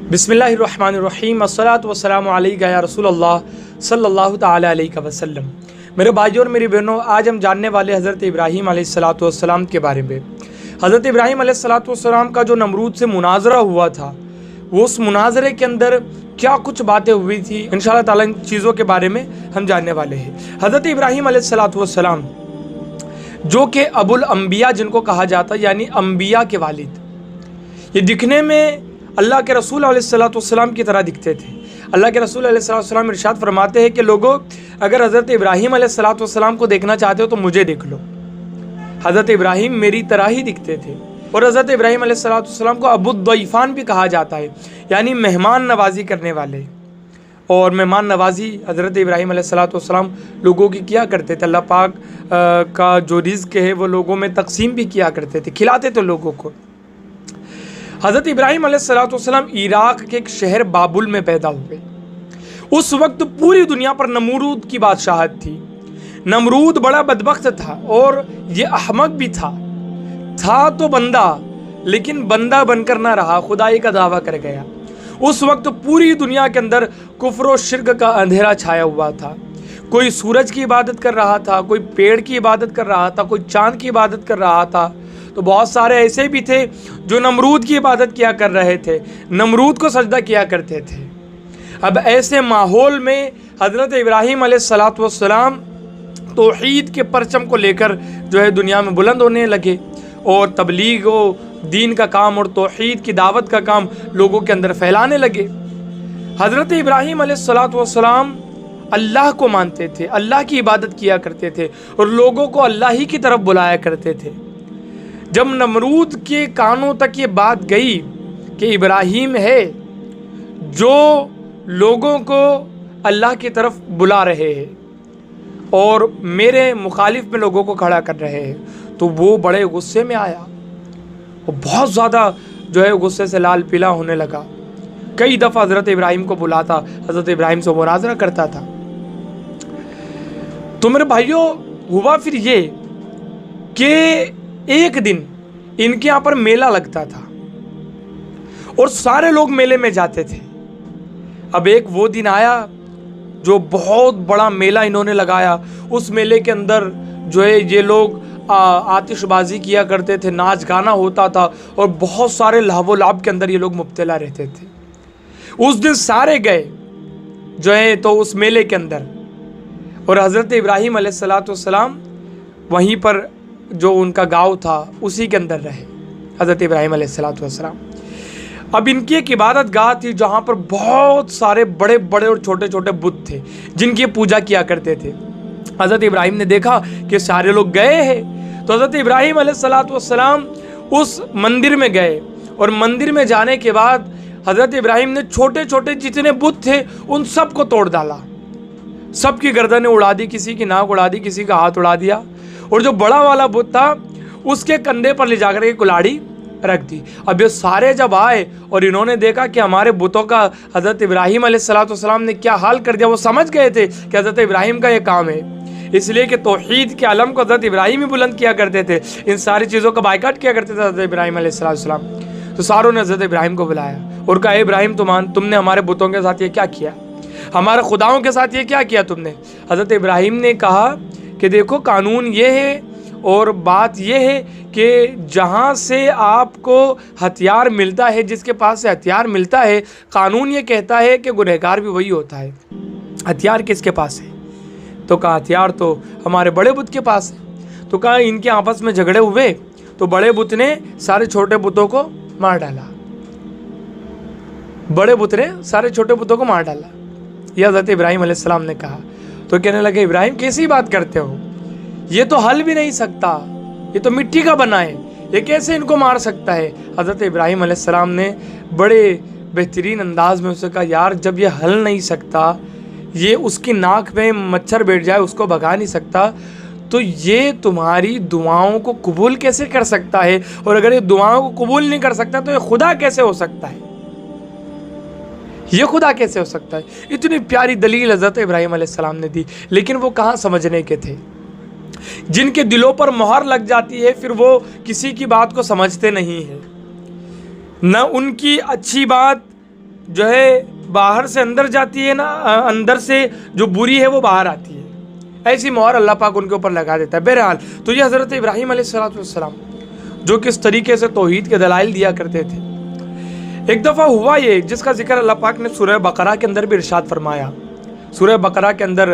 बिस्मिल्लाहिर्रहमानिर्रहीम अस्सलातु वस्सलामु अलैका या रसूल अल्लाह सल्लल्लाहु ताला अलैहि वसल्लम। मेरे भाइयों और मेरी बहनों, आज हम जानने वाले हज़रत इब्राहीम अलैहिस्सलातु वस्सलाम के बारे में। हज़रत इब्राहीम अलैहिस्सलातु वस्सलाम का जो नमरूद से मुनाजरा हुआ था, वो उस मुनाजरे के अंदर क्या कुछ बातें हुई थी, इंशाअल्लाह ताला इन चीज़ों के बारे में हम जानने वाले हैं। हज़रत इब्राहीम अलैहिस्सलातु वस्सलाम जो कि अबुल अंबिया जिनको कहा जाता है, यानी अंबिया के वालिद, ये दिखने में अल्लाह के रसूल अलैहिस्सलातु वस्सलाम की तरह दिखते थे। अल्लाह के रसूल अलैहिस्सलातु वस्सलाम इरशाद फरमाते हैं कि लोगों, अगर हज़रत इब्राहीम अलैहिस्सलातु वस्सलाम को देखना चाहते हो तो मुझे देख लो। हज़रत इब्राहीम मेरी तरह ही दिखते थे। और हज़रत इब्राहीम अलैहिस्सलातु वस्सलाम को अबुद्दईफ़ान भी कहा जाता है, यानी मेहमान नवाजी करने वाले। और मेहमान नवाजी हज़रत इब्राहीम अलैहिस्सलातु वस्सलाम लोगों की किया करते थे। अल्लाह पाक का जो रिज़्क़ है वो लोगों में तकसीम भी किया करते थे, खिलाते थे लोगों को। हज़रत इब्राहीम अलैहिस्सलातु वस्सलाम इराक़ के एक शहर बाबुल में पैदा हुए। उस वक्त पूरी दुनिया पर नमरूद की बादशाहत थी। नमरूद बड़ा बदबख्त था और ये अहमक भी था तो बंदा, लेकिन बंदा बनकर ना रहा, खुदाई का दावा कर गया। उस वक्त पूरी दुनिया के अंदर कुफ्र और शिर्क का अंधेरा छाया हुआ था। कोई सूरज की इबादत कर रहा था, कोई पेड़ की इबादत कर रहा था, कोई चांद की इबादत कर रहा था। तो बहुत सारे ऐसे भी थे जो नमरूद की इबादत किया कर रहे थे, नमरूद को सजदा किया करते थे। अब ऐसे माहौल में हज़रत इब्राहीम अलैहिस्सलातु वस्सलाम तौहीद के परचम को लेकर जो है दुनिया में बुलंद होने लगे और तबलीग व दीन का काम और तौहीद की दावत का काम लोगों के अंदर फैलाने लगे। हज़रत इब्राहीम अलैहिस्सलातु वस्सलाम अल्लाह को मानते थे, अल्लाह की इबादत किया करते थे और लोगों को अल्लाह ही की तरफ बुलाया करते थे। जब नमरूद के कानों तक ये बात गई कि इब्राहीम है जो लोगों को अल्लाह की तरफ बुला रहे हैं और मेरे मुखालिफ में लोगों को खड़ा कर रहे हैं, तो वो बड़े गुस्से में आया और बहुत ज़्यादा जो है गुस्से से लाल पीला होने लगा। कई दफ़ा हज़रत इब्राहीम को बुलाता, हज़रत इब्राहीम से मुनाज़रा करता था। तो मेरे भाइयों, हुआ फिर ये कि एक दिन इनके यहाँ पर मेला लगता था और सारे लोग मेले में जाते थे। अब एक वो दिन आया जो बहुत बड़ा मेला इन्होंने लगाया। उस मेले के अंदर जो है ये लोग आतिशबाजी किया करते थे, नाच गाना होता था और बहुत सारे लहवो लाभ के अंदर ये लोग मुब्तला रहते थे। उस दिन सारे गए जो है तो उस मेले के अंदर, और हज़रत इब्राहीम अलैहिस्सलातु वस्सलाम वहीं पर जो उनका गांव था उसी के अंदर रहे, हज़रत इब्राहीम अलैहिस्सलातु वस्सलाम। अब इनकी एक इबादत गाह थी जहाँ पर बहुत सारे बड़े बड़े और छोटे छोटे बुत थे जिनकी पूजा किया करते थे। हज़रत इब्राहीम ने देखा कि सारे लोग गए हैं, तो हज़रत इब्राहीम अलैहिस्सलातु वस्सलाम उस मंदिर में गए और मंदिर में जाने के बाद हज़रत इब्राहीम ने छोटे छोटे जितने बुत थे उन सब को तोड़ डाला। सबकी गर्दनें उड़ा दी, किसी की नाक उड़ा दी, किसी का हाथ उड़ा दिया, और जो बड़ा वाला बुत था उसके कंधे पर ले जाकर के कुल्हाड़ी रख दी। अब ये सारे जब आए और इन्होंने देखा कि हमारे बुतों का हज़रत इब्राहीम अलैहिस्सलातु वस्सलाम ने क्या हाल कर दिया, वो समझ गए थे कि हज़रत इब्राहीम का ये काम है। इसलिए कि तौहीद के अलम को हज़रत इब्राहीम ही बुलंद किया करते थे, इन सारी चीज़ों का बाइकाट किया करते थे हज़रत इब्राहीम अलैहिस्सलातु वस्सलाम। तो सारों ने हज़रत इब्राहीम को बुलाया और कहा, इब्राहीम तुमने हमारे बुतों के साथ ये क्या किया, हमारे खुदाओं के साथ ये क्या किया तुमने। हज़रत इब्राहीम ने कहा कि देखो, कानून ये है और बात ये है कि जहाँ से आपको हथियार मिलता है, जिसके पास से हथियार मिलता है, कानून ये कहता है कि गुनहगार भी वही होता है। हथियार किसके पास है? तो कहा हथियार तो हमारे बड़े बुत के पास है। तो कहा इनके आपस में झगड़े हुए तो बड़े बुत ने सारे छोटे बुतों को मार डाला, बड़े बुत ने सारे छोटे बुतों को मार डाला। यह हज़रत इब्राहीम अलैहिस्सलाम ने कहा। तो कहने लगे, इब्राहीम कैसी बात करते हो, ये तो हल भी नहीं सकता, ये तो मिट्टी का बना है, ये कैसे इनको मार सकता है। हज़रत इब्राहीम अलैहिस्सलाम ने बड़े बेहतरीन अंदाज में उससे कहा, यार जब ये हल नहीं सकता, ये उसकी नाक में मच्छर बैठ जाए उसको भगा नहीं सकता, तो ये तुम्हारी दुआओं को कबूल कैसे कर सकता है, और अगर ये दुआओं को कबूल नहीं कर सकता तो ये खुदा कैसे हो सकता है, ये खुदा कैसे हो सकता है। इतनी प्यारी दलील हज़रत इब्राहीम अलैहिस्सलाम ने दी, लेकिन वो कहाँ समझने के थे। जिनके दिलों पर मोहर लग जाती है फिर वो किसी की बात को समझते नहीं है, न उनकी अच्छी बात جو ہے باہر سے اندر جاتی ہے نا، اندر سے جو بری ہے وہ باہر آتی ہے، ایسی مہر اللہ پاک ان کے اوپر لگا دیتا ہے۔ بہرحال تو یہ حضرت ابراہیم علیہ السلام جو کس طریقے سے توحید کے دلائل دیا کرتے تھے۔ ایک دفعہ ہوا یہ، جس کا ذکر اللہ پاک نے سورہ بقرہ کے اندر بھی ارشاد فرمایا۔ سورہ بقرہ کے اندر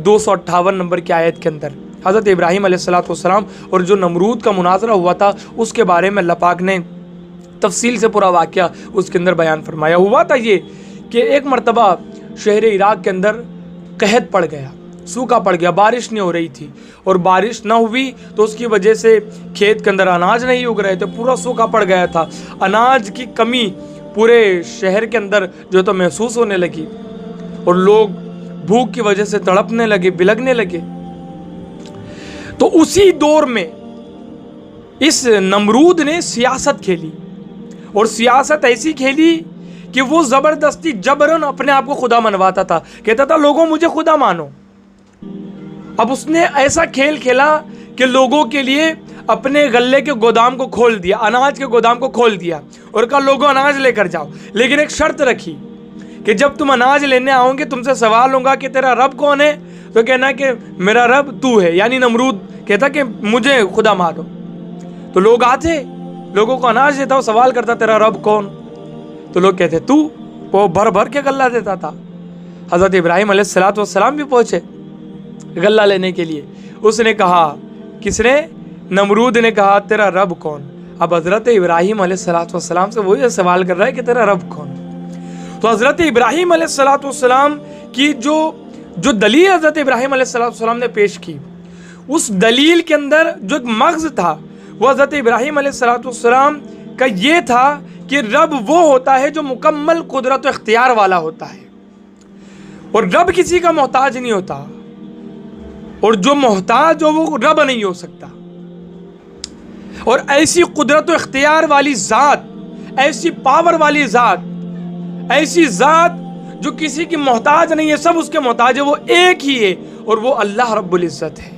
258 نمبر کی آیت کے اندر حضرت ابراہیم علیہ السلام اور جو نمرود کا مناظرہ ہوا تھا اس کے بارے میں اللہ پاک نے تفصیل سے پورا واقعہ اس کے اندر بیان فرمایا۔ ہوا تھا یہ کہ ایک مرتبہ شہر عراق کے اندر قحط پڑ گیا، سوکھا پڑ گیا، بارش نہیں ہو رہی تھی، اور بارش نہ ہوئی تو اس کی وجہ سے کھیت کے اندر اناج نہیں اگ رہے تھے، پورا سوکھا پڑ گیا تھا، اناج کی کمی پورے شہر کے اندر جو تو محسوس ہونے لگی، اور لوگ بھوک کی وجہ سے تڑپنے لگے، بلگنے لگے۔ تو اسی دور میں اس نمرود نے سیاست کھیلی، اور سیاست ایسی کھیلی کہ وہ زبردستی جبرن اپنے آپ کو خدا منواتا تھا، کہتا تھا لوگوں مجھے خدا مانو۔ اب اس نے ایسا کھیل کھیلا کہ لوگوں کے لیے اپنے غلے کے گودام کو کھول دیا، اناج کے گودام کو کھول دیا، اور کہا لوگوں اناج لے کر جاؤ، لیکن ایک شرط رکھی کہ جب تم اناج لینے آؤ گے تم سے سوال ہوگا کہ تیرا رب کون ہے، تو کہنا کہ میرا رب تو ہے، یعنی نمرود کہتا کہ مجھے خدا مانو۔ تو لوگ آتے، لوگوں کو اناج دیتا، وہ سوال کرتا تیرا رب کون، تو لوگ کہتے تو، وہ بھر بھر کے غلہ دیتا تھا۔ حضرت ابراہیم علیہ السلام بھی پہنچے غلہ لینے کے لیے، اس نے کہا، کس نے؟ نمرود نے کہا تیرا رب کون؟ اب حضرت ابراہیم علیہ السلام سے وہی سوال کر رہا ہے کہ تیرا رب کون؟ تو حضرت ابراہیم علیہ السلام کی جو دلیل حضرت ابراہیم علیہ السلام نے پیش کی، اس دلیل کے اندر جو ایک مغز تھا وہ حضرت ابراہیم علیہ السلام کا یہ تھا کہ رب وہ ہوتا ہے جو مکمل قدرت و اختیار والا ہوتا ہے، اور رب کسی کا محتاج نہیں ہوتا، اور جو محتاج ہو وہ رب نہیں ہو سکتا۔ اور ایسی قدرت و اختیار والی ذات، ایسی پاور والی ذات، ایسی ذات جو کسی کی محتاج نہیں ہے، سب اس کے محتاج ہے، وہ ایک ہی ہے، اور وہ اللہ رب العزت ہے،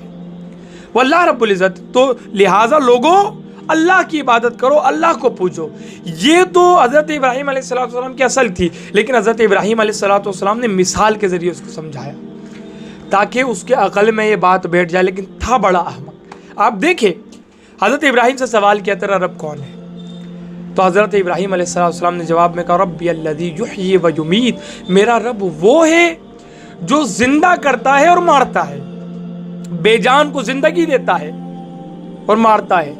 وہ اللہ رب العزت۔ تو لہٰذا لوگوں اللہ کی عبادت کرو، اللہ کو پوجو۔ یہ تو حضرت ابراہیم علیہ السلام کی اصل تھی، لیکن حضرت ابراہیم علیہ السلام نے مثال کے ذریعے اس کو سمجھایا تاکہ اس کے عقل میں یہ بات بیٹھ جائے، لیکن تھا بڑا احمق۔ آپ دیکھیں حضرت ابراہیم سے سوال کیا تیرا رب کون ہے، تو حضرت ابراہیم علیہ السلام نے جواب میں کہا ربی الذی یحیی و یمیت، میرا رب وہ ہے جو زندہ کرتا ہے اور مارتا ہے، بے جان کو زندگی دیتا ہے اور مارتا ہے۔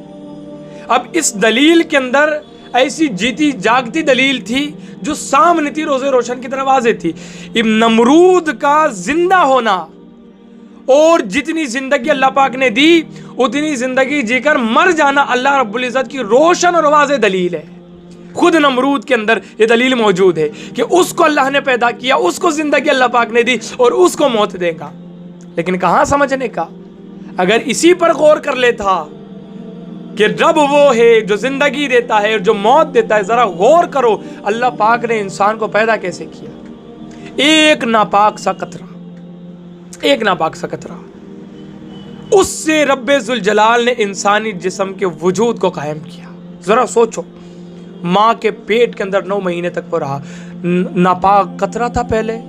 اب اس دلیل کے اندر ایسی جیتی جاگتی دلیل تھی جو سامنے تھی، روزے روشن کی طرح واضح تھی۔ نمرود کا زندہ ہونا اور جتنی زندگی اللہ پاک نے دی اتنی زندگی جی کر مر جانا اللہ رب العزت کی روشن اور واضح دلیل ہے۔ خود نمرود کے اندر یہ دلیل موجود ہے کہ اس کو اللہ نے پیدا کیا، اس کو زندگی اللہ پاک نے دی اور اس کو موت دے گا، لیکن کہاں سمجھنے کا؟ اگر اسی پر غور کر لیتا کہ رب وہ ہے جو زندگی دیتا ہے اور جو موت دیتا ہے، ذرا غور کرو اللہ پاک نے انسان کو پیدا کیسے کیا۔ ایک ناپاک سا قطرہ، ایک ناپاک سا قطرہ، اس سے رب ذوالجلال نے انسانی جسم کے وجود کو قائم کیا۔ ذرا سوچو، ماں کے پیٹ کے اندر 9 مہینے تک وہ رہا، ناپاک قطرہ تھا پہلے،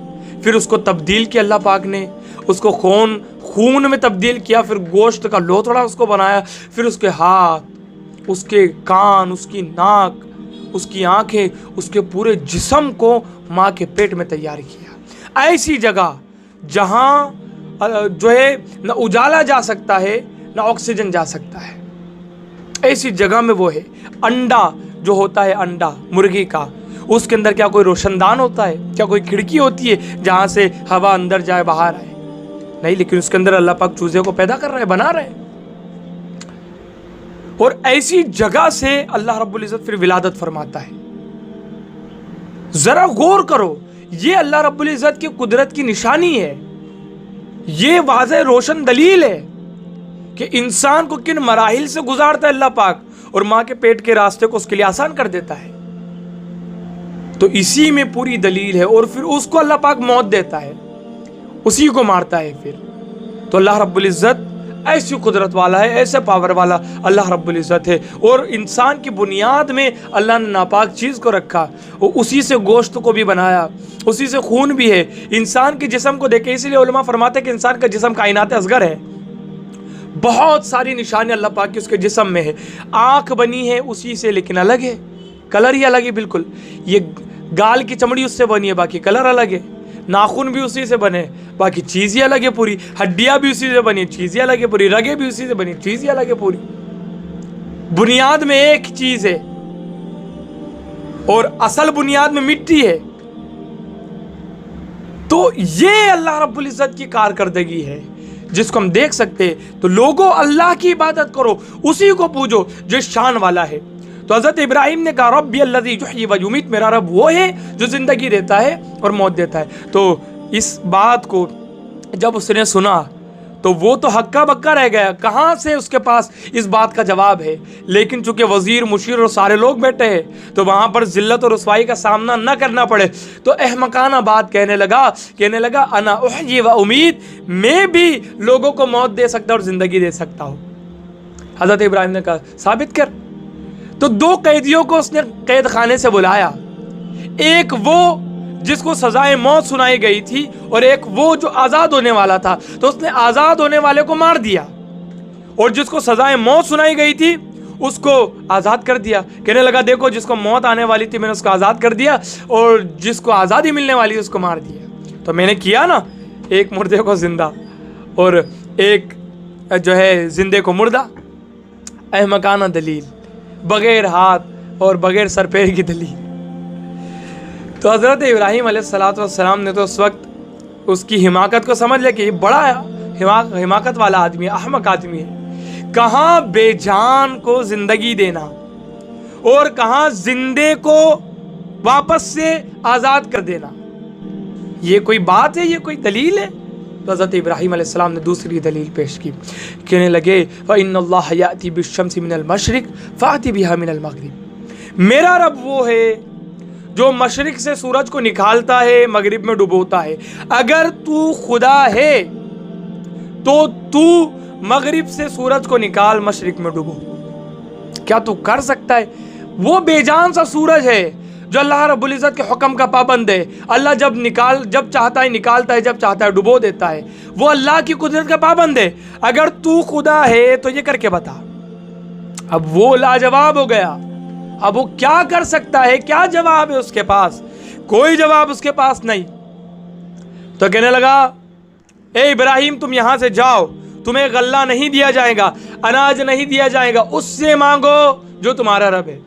پھر اس کو تبدیل کیا اللہ پاک نے، اس کو خون میں تبدیل کیا، پھر گوشت کا لوتھڑا اس کو بنایا، پھر اس کے ہاتھ، اس کے کان، اس کی ناک، اس کی آنکھیں، اس کے پورے جسم کو ماں کے پیٹ میں تیار کیا۔ ایسی جگہ جہاں جو ہے نہ اجالا جا سکتا ہے نہ آکسیجن جا سکتا ہے، ایسی جگہ میں وہ ہے۔ انڈا جو ہوتا ہے، انڈا مرغی کا، اس کے اندر کیا کوئی روشن دان ہوتا ہے؟ کیا کوئی کھڑکی ہوتی ہے جہاں سے ہوا اندر جائے باہر آئے؟ نہیں، لیکن اس کے اندر اللہ پاک چوزے کو پیدا کر رہے ہیں، بنا رہے ہیں۔ اور ایسی جگہ سے اللہ رب العزت پھر ولادت فرماتا ہے۔ ذرا غور کرو، یہ اللہ رب العزت کی قدرت کی نشانی ہے، یہ واضح روشن دلیل ہے کہ انسان کو کن مراحل سے گزارتا ہے اللہ پاک، اور ماں کے پیٹ کے راستے کو اس کے لیے آسان کر دیتا ہے۔ تو اسی میں پوری دلیل ہے، اور پھر اس کو اللہ پاک موت دیتا ہے، اسی کو مارتا ہے۔ پھر تو اللہ رب العزت ऐसी कुदरत वाला है, ऐसे पावर वाला अल्लाह रब्बुल इज़्ज़त है। और इंसान की बुनियाद में अल्लाह ने नापाक चीज़ को रखा, और उसी से गोश्त को भी बनाया, उसी से खून भी है। इंसान के जिस्म को देखे, इसीलिए उलमा फरमाते हैं कि इंसान का जिस्म कायनात असगर है। बहुत सारी निशानी अल्लाह पाक की उसके जिस्म में है। आँख बनी है उसी से, लेकिन अलग है, कलर ही अलग है बिल्कुल। ये गाल की चमड़ी उससे बनी है, बाकी कलर अलग है। नाखून भी उसी से बने, बाकी चीज़ ही अलग है पूरी। हड्डियाँ भी उसी से बनी, चीज़ ही अलग है पूरी। रगें भी उसी से बनी, चीज़ ही अलग है पूरी। बुनियाद में एक चीज़ है, और असल बुनियाद में मिट्टी है। तो ये अल्लाह रब्बुल इज़्ज़त की कारकर्दगी है जिसको हम देख सकते हैं। तो लोगों, अल्लाह की इबादत करो, उसी को पूजो जो शान वाला है। तो हज़रत इब्राहिम ने कहा रब्बी अल्लज़ी युह्यी व युमीत, मेरा रब वो है जो ज़िंदगी देता है और मौत देता है। तो इस बात को जब उसने सुना तो वो तो हक्का बक्का रह गया, कहाँ से उसके पास इस बात का जवाब है। लेकिन चूंकि वज़ीर, मुशीर और सारे लोग बैठे हैं, तो वहाँ पर ज़िल्लत और रुसवाई का सामना न करना पड़े, तो अहमकाना बात कहने लगा अना उह्यी व उमीत, मैं भी लोगों को मौत दे सकता और ज़िंदगी दे सकता हूँ। हज़रत इब्राहिम ने कहा साबित कर। तो दो कैदियों को उसने कैद खाने से बुलाया, एक वो जिसको सजाए मौत सुनाई गई थी और एक वो जो आज़ाद होने वाला था। तो उसने आज़ाद होने वाले को मार दिया और जिसको सजाए मौत सुनाई गई थी उसको आज़ाद कर दिया। कहने लगा देखो, जिसको मौत आने वाली थी मैंने उसको आज़ाद कर दिया, और जिसको आज़ादी मिलने वाली उसको मार दिया। तो मैंने किया ना, एक मुर्दे को जिंदा और एक जो है जिंदे को मुर्दा। अहमकाना दलील, बगैर हाथ और बगैर सर पैर की दलील। तो हज़रत इब्राहीम अलैहिस्सलाम ने तो उस वक्त उसकी हिमाकत को समझ लिया कि ये बड़ा हिमाकत वाला आदमी है, अहमक आदमी है। कहाँ बेजान को जिंदगी देना और कहाँ जिंदे को वापस से आज़ाद कर देना, ये कोई बात है, ये कोई दलील है? तो हज़रत इब्राहीम अलैहिस्सलाम ने दूसरी दलील पेश की। कहने लगे फ़इन्नल्लाह याती बिश्शम्सि मिनल मशरिक़ फ़ाति बिहा मिनल मग़रिब, मेरा रब वो है जो मशरिक से सूरज को निकालता है, मगरिब में डुबोता है। अगर तू खुदा है तो तू मगरिब से सूरज को निकाल, मशरिक में डुबो। क्या तू कर सकता है? वो बेजान सा सूरज है जो अल्लाह रब्बुल इज़्ज़त के हुक्म का पाबंद है। अल्लाह जब चाहता है निकालता है, जब चाहता है डुबो देता है। वो अल्लाह की कुदरत का पाबंद है। अगर तू खुदा है तो ये करके बता। अब वो लाजवाब हो गया। अब वो क्या कर सकता है? क्या जवाब है उसके पास? कोई जवाब उसके पास नहीं। तो कहने लगा ए इब्राहिम, तुम यहां से जाओ, तुम्हें गल्ला नहीं दिया जाएगा, अनाज नहीं दिया जाएगा, उससे मांगो जो तुम्हारा रब है।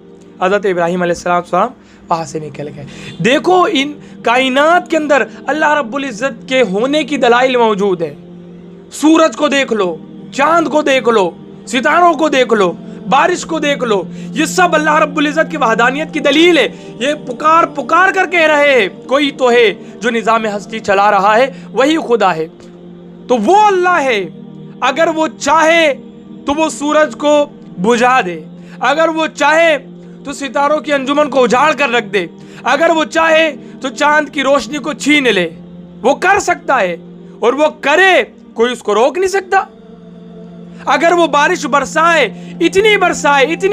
हज़रत इब्राहिम अलैहिस्सलाम वहां से निकल गए। देखो, इन कायनात के अंदर अल्लाह रब्बुल इज़्ज़त के होने की दलाइल मौजूद है। सूरज को देख लो, चांद को देख लो, सितारों को देख लो, बारिश को देख लो, ये सब अल्लाह रब्बुल इज़्ज़त की वहदानियत की दलील है। ये पुकार पुकार कर कह रहे हैं कोई तो है जो निज़ाम हस्ती चला रहा है, वही खुदा है। तो वो अल्लाह है। अगर वो चाहे तो वो सूरज को बुझा दे, अगर वो चाहे तो सितारों की अंजुमन को उजाड़ कर रख दे, अगर वो चाहे तो चांद की रोशनी को छीन ले। वो कर सकता है और वो करे, कोई उसको रोक नहीं सकता। अगर वो बारिश बरसाए, इतनी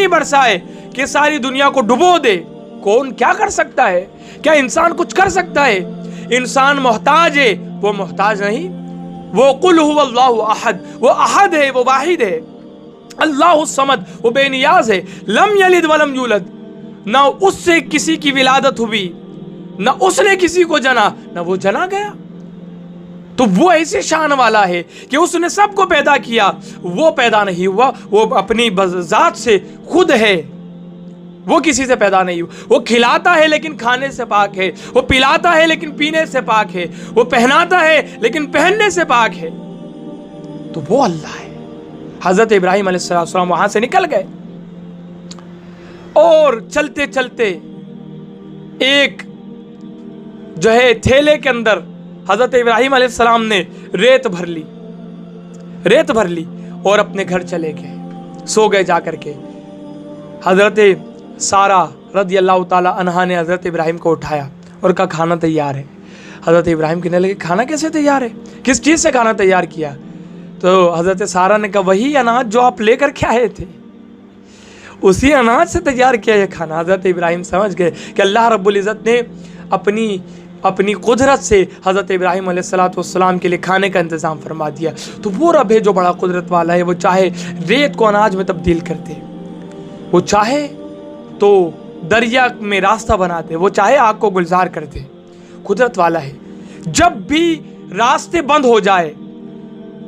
बरसाए कि सारी दुनिया को डुबो दे, कौन क्या कर सकता है? क्या इंसान कुछ कर सकता है? इंसान मोहताज है, वो मोहताज नहीं। वो कुल हुवल्लाहु अहद, वो अहद है, वो वाहिद है। अल्लाहु समद, वो बेनियाज है। लम यलिद वलम यूलद, ना उससे किसी की विलादत हुई, ना उसने किसी को जना, ना वो जना गया। तो वो ऐसे शान वाला है कि उसने सबको पैदा किया, वो पैदा नहीं हुआ, वो अपनी ज़ात से खुद है, वो किसी से पैदा नहीं हुआ। वो खिलाता है लेकिन खाने से पाक है, वो पिलाता है लेकिन पीने से पाक है, वो पहनाता है लेकिन पहनने से पाक है। तो वो अल्लाह है। हज़रत इब्राहीम अलैहिस्सलाम वहां से निकल गए और चलते चलते एक जो है थैले के अंदर हज़रत इब्राहीम अलैहिस्सलाम ने रेत भर ली और अपने घर चले गए, सो गए जाकर के। हज़रत सारा रज़ी अल्लाह ताला अन्हा ने हज़रत इब्राहीम को उठाया और कहा खाना तैयार है। हज़रत इब्राहीम कहने लगे खाना कैसे तैयार है? किस चीज़ से खाना तैयार किया? تو حضرت سارہ نے کہا وہی اناج جو آپ لے کر کے آئے تھے، اسی اناج سے تیار کیا یہ کھانا۔ حضرت ابراہیم سمجھ گئے کہ اللہ رب العزت نے اپنی قدرت سے حضرت ابراہیم علیہ السلام کے لیے کھانے کا انتظام فرما دیا۔ تو وہ رب ہے جو بڑا قدرت والا ہے، وہ چاہے ریت کو اناج میں تبدیل کر دے، وہ چاہے تو دریا میں راستہ بنا دے، وہ چاہے آگ کو گلزار کر دے، قدرت والا ہے۔ جب بھی راستے بند ہو جائے،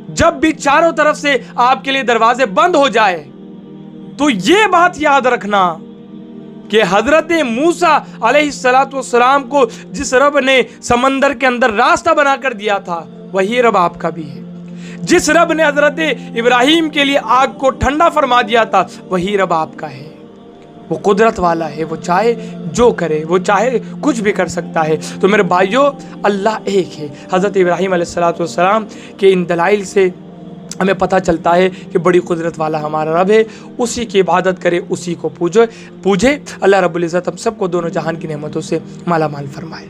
جب بھی چاروں طرف سے آپ کے لیے دروازے بند ہو جائے، تو یہ بات یاد رکھنا کہ حضرت موسیٰ علیہ السلام کو جس رب نے سمندر کے اندر راستہ بنا کر دیا تھا، وہی رب آپ کا بھی ہے۔ جس رب نے حضرت ابراہیم کے لیے آگ کو ٹھنڈا فرما دیا تھا، وہی رب آپ کا ہے۔ وہ قدرت والا ہے، وہ چاہے جو کرے، وہ چاہے کچھ بھی کر سکتا ہے۔ تو میرے بھائیوں، اللہ ایک ہے۔ حضرت ابراہیم علیہ السلام کے ان دلائل سے ہمیں پتہ چلتا ہے کہ بڑی قدرت والا ہمارا رب ہے، اسی کی عبادت کرے، اسی کو پوجے۔ اللہ رب العزت ہم سب کو دونوں جہان کی نعمتوں سے مالا مال فرمائے۔